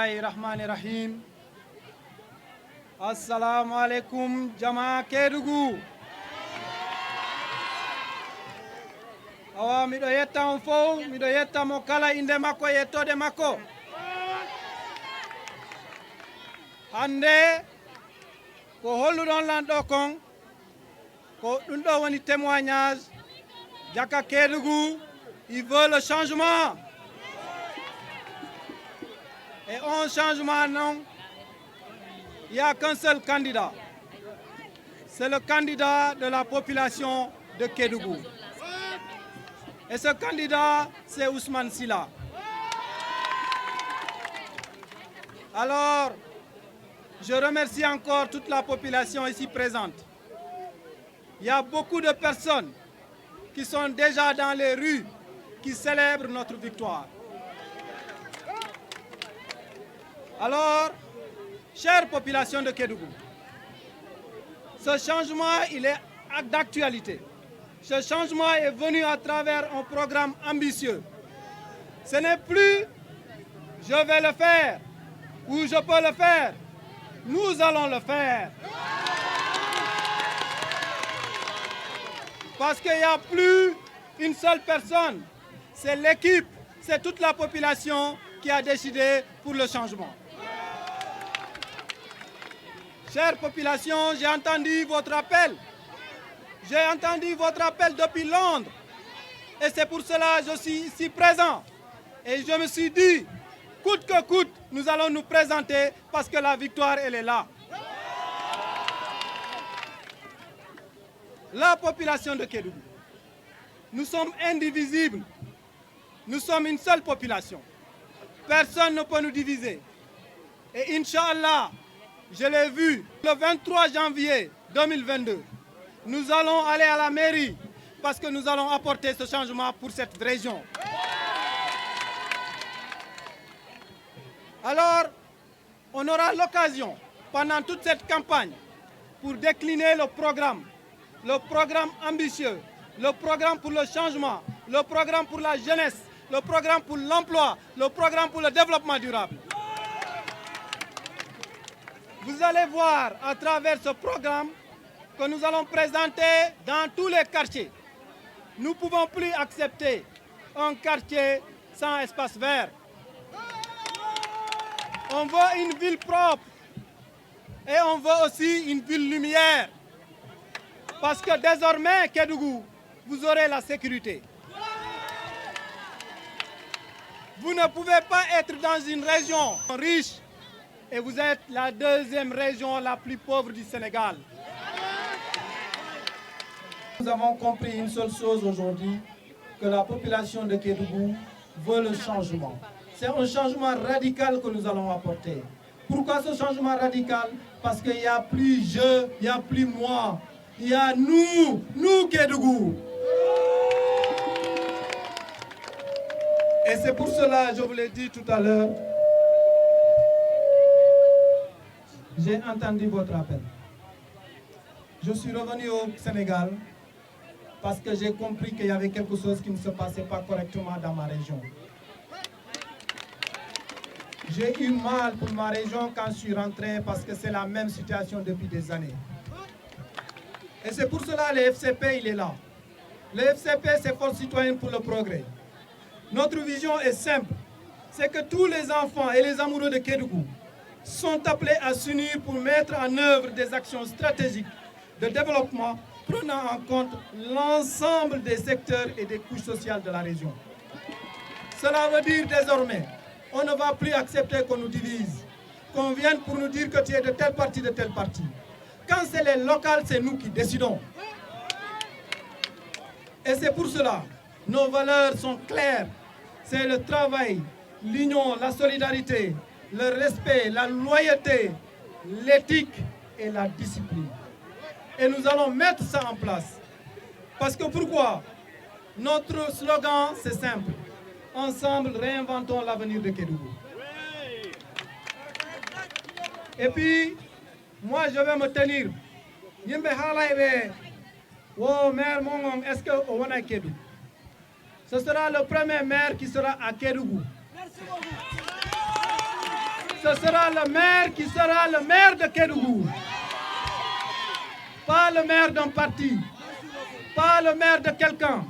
Bismillahirrahmanirrahim. Assalamu alaikum Jama Kédougou. Awa miɗo yetta on fof, miɗo yetta mo kala inde makko yettode makko. Hande ko holluɗon lanɗo kon ko ɗum ɗo woni témoignage Jaka Kédougou, il veut le changement. Et un changement, non, il n'y a qu'un seul candidat. C'est le candidat de la population de Kédougou. Et ce candidat, c'est Ousmane Sylla. Alors, je remercie encore toute la population ici présente. Il y a beaucoup de personnes qui sont déjà dans les rues, qui célèbrent notre victoire. Alors, chère population de Kédougou, ce changement, il est d'actualité. Ce changement est venu à travers un programme ambitieux. Ce n'est plus « je vais le faire » ou « je peux le faire ». Nous allons le faire. Parce qu'il n'y a plus une seule personne. C'est l'équipe, c'est toute la population qui a décidé pour le changement. Chère population, j'ai entendu votre appel. J'ai entendu votre appel depuis Londres. Et c'est pour cela que je suis ici présent. Et je me suis dit, coûte que coûte, nous allons nous présenter parce que la victoire, elle est là. La population de Kédougou, nous sommes indivisibles. Nous sommes une seule population. Personne ne peut nous diviser. Et Inch'Allah, je l'ai vu, le 23 janvier 2022, nous allons aller à la mairie parce que nous allons apporter ce changement pour cette région. Alors, on aura l'occasion pendant toute cette campagne pour décliner le programme ambitieux, le programme pour le changement, le programme pour la jeunesse, le programme pour l'emploi, le programme pour le développement durable. Vous allez voir à travers ce programme que nous allons présenter dans tous les quartiers. Nous ne pouvons plus accepter un quartier sans espace vert. On veut une ville propre et on veut aussi une ville lumière. Parce que désormais, Kédougou, vous aurez la sécurité. Vous ne pouvez pas être dans une région riche et vous êtes la deuxième région la plus pauvre du Sénégal. Nous avons compris une seule chose aujourd'hui, que la population de Kédougou veut le changement. C'est un changement radical que nous allons apporter. Pourquoi ce changement radical? Parce qu'il n'y a plus je, il n'y a plus moi. Il y a nous Kédougou. Et c'est pour cela, je vous l'ai dit tout à l'heure, j'ai entendu votre appel. Je suis revenu au Sénégal parce que j'ai compris qu'il y avait quelque chose qui ne se passait pas correctement dans ma région. J'ai eu mal pour ma région quand je suis rentré parce que c'est la même situation depuis des années. Et c'est pour cela que le FCP, il est là. Le FCP, c'est Force citoyenne pour le progrès. Notre vision est simple. C'est que tous les enfants et les amoureux de Kédougou sont appelés à s'unir pour mettre en œuvre des actions stratégiques de développement prenant en compte l'ensemble des secteurs et des couches sociales de la région. Cela veut dire désormais, on ne va plus accepter qu'on nous divise, qu'on vienne pour nous dire que tu es de telle partie, de telle partie. Quand c'est les locales, c'est nous qui décidons. Et c'est pour cela, nos valeurs sont claires. C'est le travail, l'union, la solidarité, le respect, la loyauté, l'éthique et la discipline. Et nous allons mettre ça en place. Parce que pourquoi? Notre slogan, c'est simple. Ensemble, réinventons l'avenir de Kédougou. Et puis, moi, je vais me tenir. Maire Mongong, est-ce que on va à Kédougou? Ce sera le premier maire qui sera à Kédougou. ce sera le maire qui sera le maire de Kédougou. Pas le maire d'un parti, pas le maire de quelqu'un,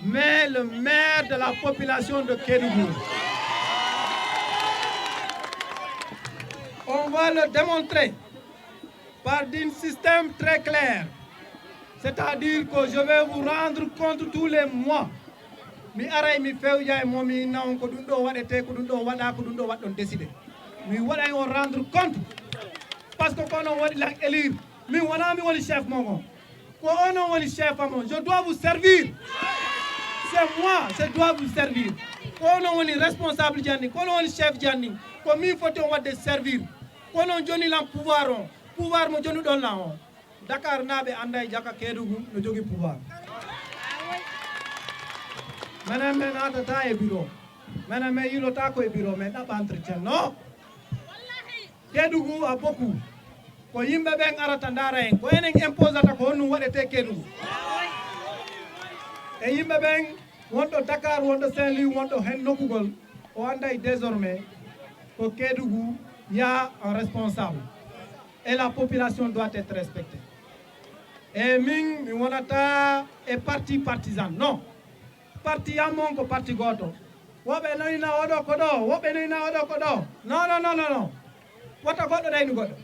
mais le maire de la population de Kédougou. On va le démontrer par un système très clair. C'est-à-dire que je vais vous rendre compte tous les mois. Mi aray mi fewja e momi naw ko dum do wadete ko dum do wada ko dum do waddon décider. Mi waday on rendre compte parce que quand on wadi la élire mi wana mi woni chef mongo. Ko on woni chef amon, je dois vous servir. C'est moi, je dois vous servir. Ko on woni responsable janni, ko on woni chef janni, ko mi foti on wadde servir. Ko on joni lan pouvoir on, pouvoir mo joni don la on. Dakar nabe anday jaka Kédougou no jogi pouvoir. Madame Menata e bureau. Madame Yulota ko e bureau, mais n'a pas entretien. Non. Kédougou a beaucoup. Ko yimbe ben arata ndara en, ko enen imposata ko honnu wadete Kédougou. E yimbe ben wondo Dakar, wondo Saint-Louis, wondo hen nokkugol, o anday désormais ko Kédougou y a un responsable. Et la population doit être respectée. Et min mi wonata e parti partisan. Non. Parti amon ko parti goto. Wobe noina odo ko do, wobe noina odo ko do. Non non non non non. Wata godo dayni godo.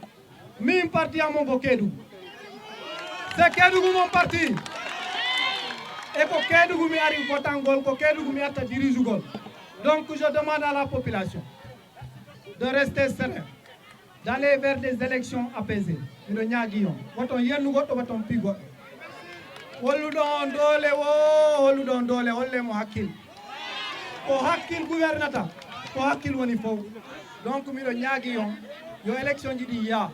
Min parti amon ko Kédougou. C'est Kédougou mon parti. Et ko Kédougou mi ari votangol, ko Kédougou mi atta dirigugol. Donc je demande à la population de rester serein, d'aller vers des élections apaisées. Mino ñaagi yon. Waton yennu godo, waton pi godo. Holudon dole wo, holudon dole, holle mo hakkil. Ko hakkil gouvernata, ko hakkil woni fof. Donc mino ñaagi yon, yo élection jiɗi ya.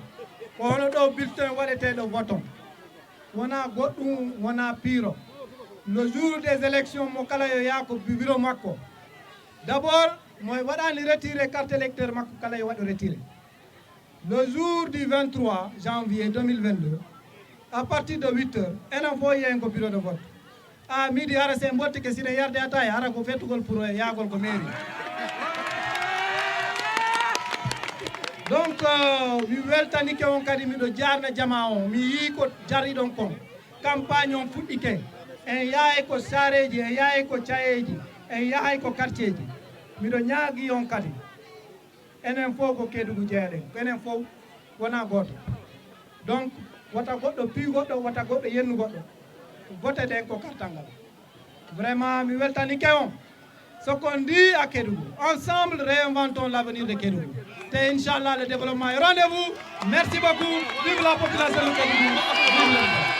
Ko hono ɗo bulletin waɗeteɗo voton. Wona goɗɗum, wona piro. Le jour des élections, mo kala yo ya ko bureau makko. D'abord, mo waɗani retiré carte électeur makko kala yo waɗo retiré. Le jour du 23 janvier 2022, à partir de 8h, enen fo yen ko bureau de vote. À midi ara se mbotti ke sine yarde ataya ara ko fettugol pour yagol ko mairie. Donc mi weltani ke on kadi miɗo jarna jama on mi yi ko jariɗon kon campagne on fuɗɗike en yahay ko sareji en yahay ko cayeji en yahay ko quartier ji miɗo ñaagi on kadi enen fof ko Kédougou jeeɗen enen fof wona goto. Donc wata goɗɗo pi goɗɗo, wata goɗɗo yennu goɗɗo, vote ɗen ko kartangal. Vraiment mi weltanike on. Ce qu'on dit à Kédougou, ensemble réinventons l'avenir de Kédougou. C'est Inch'Allah le développement. Et rendez-vous. Merci beaucoup. Vive la population de Kédougou. Vive